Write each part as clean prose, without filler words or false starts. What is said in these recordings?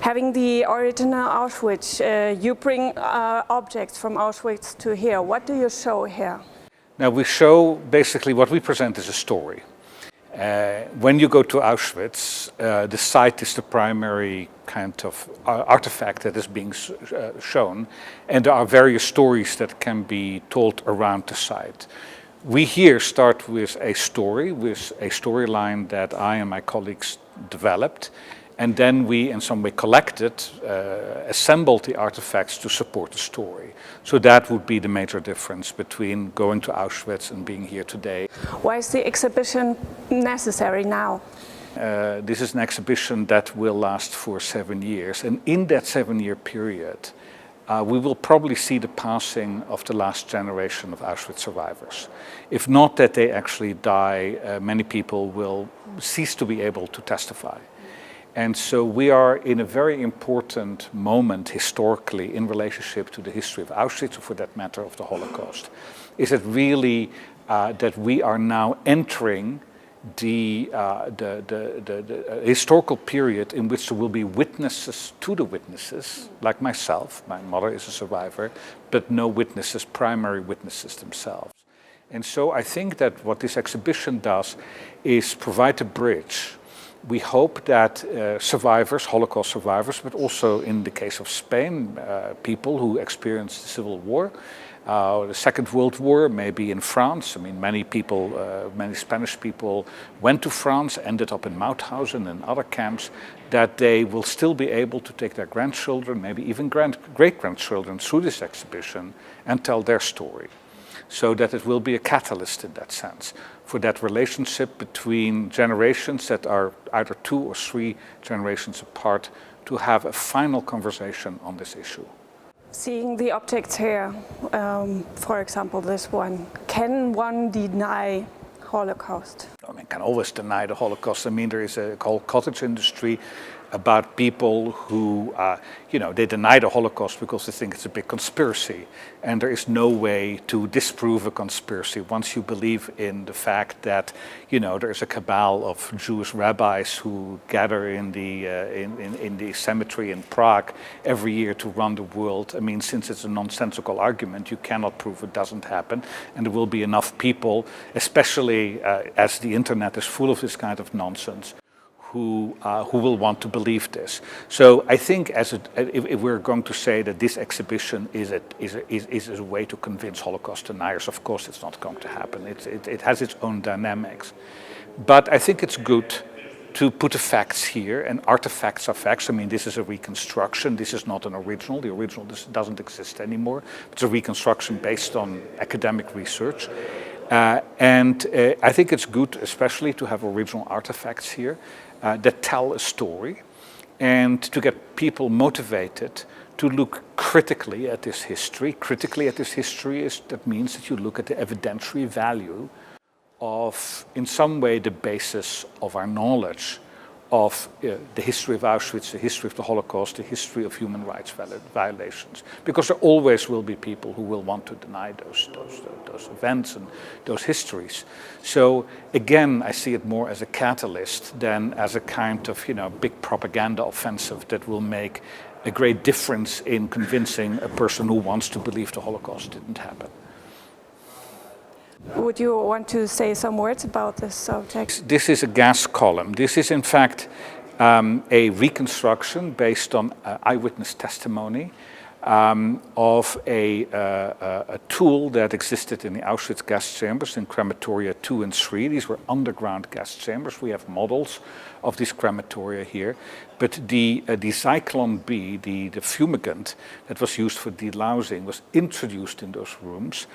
Having the original Auschwitz, you bring objects from Auschwitz to here. What do you show here? Now we show, basically what we present is a story. When you go to Auschwitz, the site is the primary kind of artifact that is being shown, and there are various stories that can be told around the site. We here start with a storyline that I and my colleagues developed, and then we in some way collected, assembled the artifacts to support the story. So that would be the major difference between going to Auschwitz and being here today. Why is the exhibition necessary now? This is an exhibition that will last for 7 years, and in that 7-year period we will probably see the passing of the last generation of Auschwitz survivors. If not that they actually die, many people will cease to be able to testify. And so we are in a very important moment historically in relationship to the history of Auschwitz, or for that matter of the Holocaust. Is it really that we are now entering the historical period in which there will be witnesses to the witnesses, like myself, my mother is a survivor, but no witnesses, primary witnesses themselves. And so I think that what this exhibition does is provide a bridge. We hope that survivors, Holocaust survivors, but also in the case of Spain, people who experienced the Civil War, the Second World War, maybe in France. I mean, many people, many Spanish people went to France, ended up in Mauthausen and other camps, that they will still be able to take their grandchildren, maybe even great-grandchildren through this exhibition and tell their story. So that it will be a catalyst in that sense for that relationship between generations that are either 2 or 3 generations apart to have a final conversation on this issue. Seeing the objects here, for example this one, can one deny Holocaust? I mean, can always deny the Holocaust. I mean, there is a whole cottage industry about people who, they deny the Holocaust because they think it's a big conspiracy. And there is no way to disprove a conspiracy once you believe in the fact that, there is a cabal of Jewish rabbis who gather in the cemetery in Prague every year to run the world. I mean, since it's a nonsensical argument, you cannot prove it doesn't happen. And there will be enough people, especially as the internet is full of this kind of nonsense, who will want to believe this. So I think if we're going to say that this exhibition is a way to convince Holocaust deniers, of course it's not going to happen. It has its own dynamics. But I think it's good to put the facts here, and artifacts are facts. I mean, this is a reconstruction. This is not an original. The original doesn't exist anymore. It's a reconstruction based on academic research. And I think it's good, especially to have original artifacts here that tell a story, and to get people motivated to look critically at this history. Critically at this history that means that you look at the evidentiary value of, in some way, the basis of our knowledge of the history of Auschwitz, the history of the Holocaust, the history of human rights violations. Because there always will be people who will want to deny those events and those histories. So again, I see it more as a catalyst than as a kind of big propaganda offensive that will make a great difference in convincing a person who wants to believe the Holocaust didn't happen. Would you want to say some words about this subject? This is a gas column. This is in fact a reconstruction based on eyewitness testimony of a tool that existed in the Auschwitz gas chambers in crematoria 2 and 3. These were underground gas chambers. We have models of these crematoria here. But the Zyklon B, the fumigant that was used for delousing, was introduced in those rooms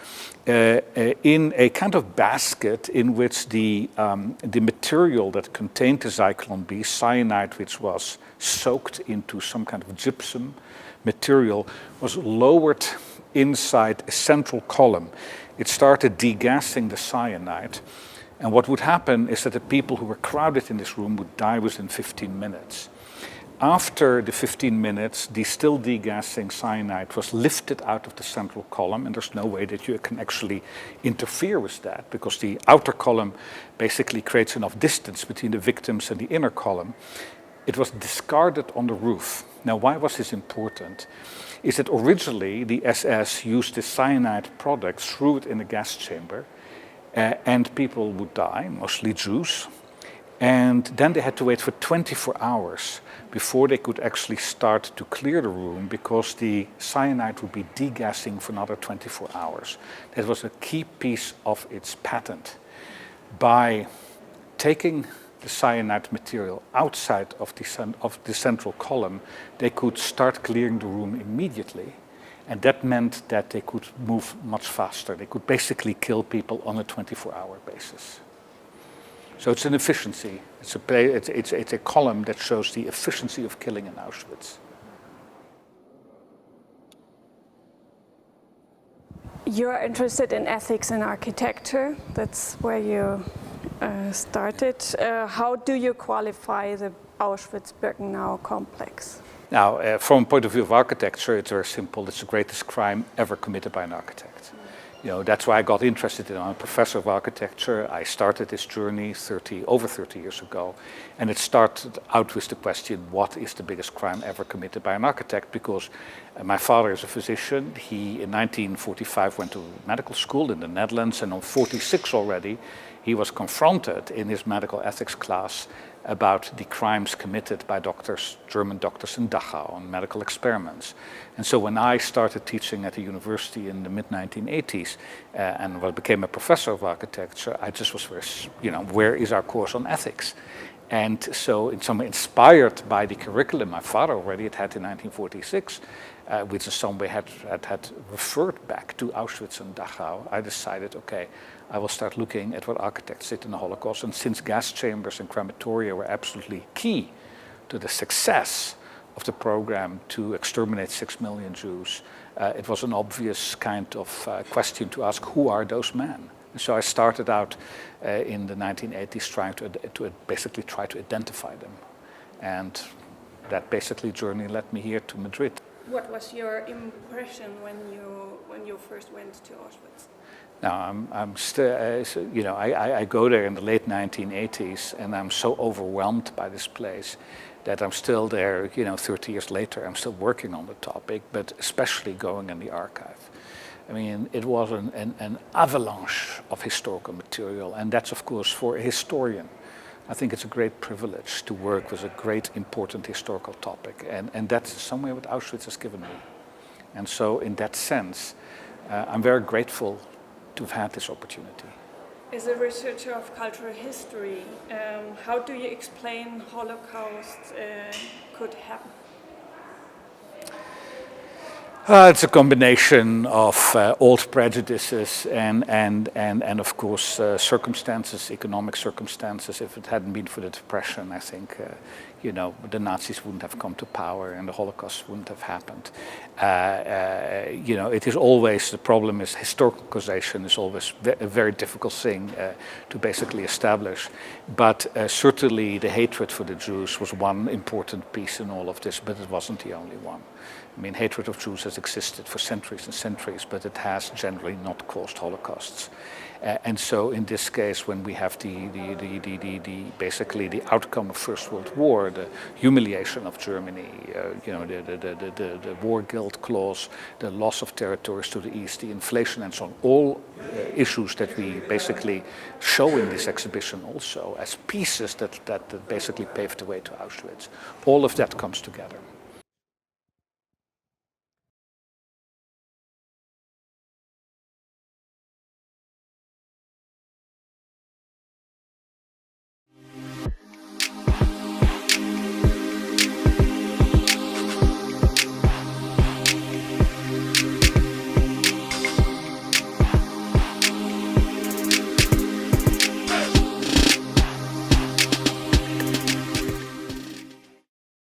in a kind of basket in which the material that contained the Zyklon B, cyanide, which was soaked into some kind of gypsum material, was lowered inside a central column. It started degassing the cyanide. And what would happen is that the people who were crowded in this room would die within 15 minutes. After the 15 minutes, the still degassing cyanide was lifted out of the central column, and there's no way that you can actually interfere with that, because the outer column basically creates enough distance between the victims and the inner column. It was discarded on the roof. Now, why was this important? Is that originally the SS used this cyanide product, threw it in a gas chamber, and people would die, mostly Jews. And then they had to wait for 24 hours before they could actually start to clear the room, because the cyanide would be degassing for another 24 hours. That was a key piece of its patent. By taking the cyanide material outside of the central column, they could start clearing the room immediately. And that meant that they could move much faster. They could basically kill people on a 24-hour basis. So it's an efficiency. It's a column that shows the efficiency of killing in Auschwitz. You're interested in ethics and architecture. That's where you started. How do you qualify the Auschwitz-Birkenau complex? Now, from a point of view of architecture, it's very simple. It's the greatest crime ever committed by an architect. You know, that's why I got interested in. I'm a professor of architecture. I started this journey over 30 years ago. And it started out with the question, what is the biggest crime ever committed by an architect? Because my father is a physician. He, in 1945, went to medical school in the Netherlands. And on 46 already, he was confronted in his medical ethics class about the crimes committed by doctors, German doctors in Dachau on medical experiments. And so when I started teaching at the university in the mid-1980s and became a professor of architecture, I just was very, where is our course on ethics? And so in some way inspired by the curriculum my father already had in 1946, which in some way had referred back to Auschwitz and Dachau, I decided, okay, I will start looking at what architects did in the Holocaust. And since gas chambers and crematoria were absolutely key to the success of the program to exterminate 6 million Jews, it was an obvious kind of question to ask, who are those men? And so I started out in the 1980s trying to basically try to identify them. And that basically journey led me here to Madrid. What was your impression when you first went to Auschwitz? Now, I'm still, I go there in the late 1980s, and I'm so overwhelmed by this place that I'm still there, 30 years later. I'm still working on the topic, but especially going in the archive. I mean, it was an avalanche of historical material, and that's, of course, for a historian. I think it's a great privilege to work with a great, important historical topic, and that's in some way what Auschwitz has given me. And so, in that sense, I'm very grateful to have had this opportunity. As a researcher of cultural history, how do you explain Holocaust could happen? It's a combination of old prejudices and of course circumstances, economic circumstances. If it hadn't been for the Depression, I think the Nazis wouldn't have come to power and the Holocaust wouldn't have happened. It is always, the problem is historical causation is always a very difficult thing to basically establish. But certainly the hatred for the Jews was one important piece in all of this, but it wasn't the only one. I mean, hatred of Jews has existed for centuries and centuries, but it has generally not caused holocausts. And so, in this case, when we have basically the outcome of First World War, the humiliation of Germany, the war guilt clause, the loss of territories to the east, the inflation, and so on, all issues that we basically show in this exhibition also as pieces that basically paved the way to Auschwitz. All of that comes together.